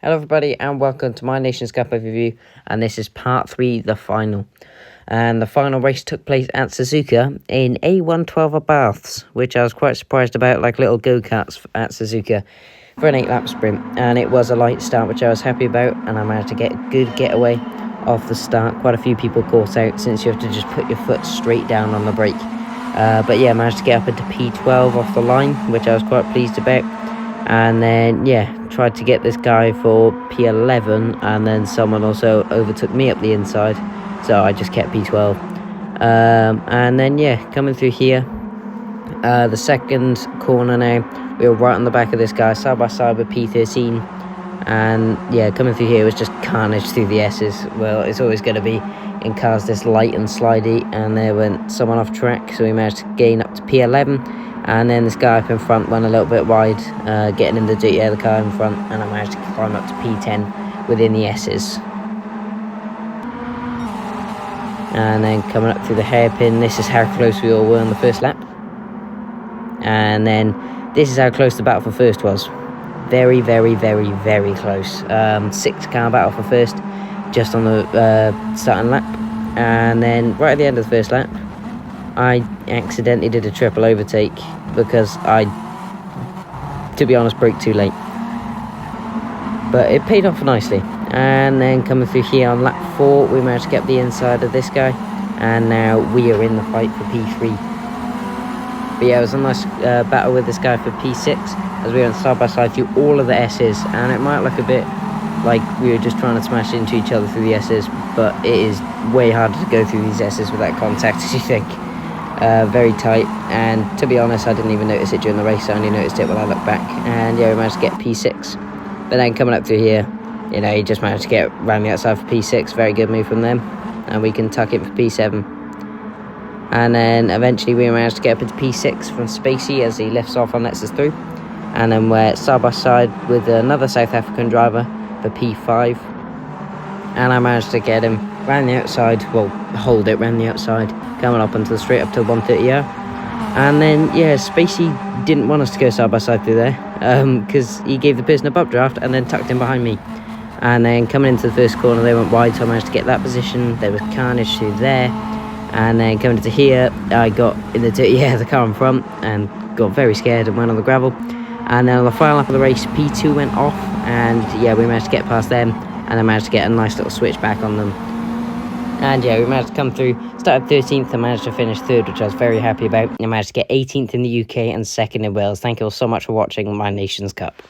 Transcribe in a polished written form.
Hello everybody and welcome to my Nations Cup overview, and this is part 3, the final. And the final race took place at Suzuka in A112 Baths, which I was quite surprised about, like little go-karts at Suzuka for an 8-lap sprint. And it was a light start, which I was happy about, and I managed to get a good getaway off the start. Quite a few people caught out since you have to just put your foot straight down on the brake. But yeah, I managed to get up into P12 off the line, which I was quite pleased about. And then, yeah, tried to get this guy for P11, and then someone also overtook me up the inside, so I just kept P12. And then, yeah, coming through here, the second corner now, we were right on the back of this guy, side by side with Pt.3. And, yeah, coming through here was just carnage through the S's. Well, it's always going to be in cars this light and slidey, and there went someone off track, so we managed to gain up to P11. And then this guy up in front went a little bit wide, getting in the dirty air of the car in front, and I managed to climb up to P10 within the S's. And then coming up through the hairpin, this is how close we all were on the first lap. And then this is how close the battle for first was. Very, very, very, very close. 6-car battle for first, just on the starting lap. And then right at the end of the first lap, I accidentally did a triple overtake because I, to be honest, braked too late. But it paid off nicely. And then coming through here on lap 4, we managed to get the inside of this guy. And now we are in the fight for P3. But yeah, it was a nice battle with this guy for P6 as we went side by side through all of the S's. And it might look a bit like we were just trying to smash into each other through the S's, but it is way harder to go through these S's without contact as you think. Very tight, and to be honest, I didn't even notice it during the race. I only noticed it when I looked back. And yeah, we managed to get P6. But then coming up through here, you know, he just managed to get around the outside for P6. Very good move from them, and we can tuck it for P7. And then eventually we managed to get up into P6 from Spacey as he lifts off and lets us through. And then we're side by side with another South African driver for P5. And I managed to get him round the outside, well, hold it round the outside, coming up until straight up to 130R. And then, yeah, Spacey didn't want us to go side by side through there, because he gave the person a bump draft and then tucked in behind me. And then coming into the first corner, they went wide, so I managed to get that position. There was carnage through there. And then coming into here, I got in the dirty air of the car in front and got very scared and went on the gravel. And then on the final lap of the race, P2 went off, and yeah, we managed to get past them. And I managed to get a nice little switch back on them. And yeah, we managed to come through, started 13th and managed to finish 3rd, which I was very happy about. I managed to get 18th in the UK and 2nd in Wales. Thank you all so much for watching my Nations Cup.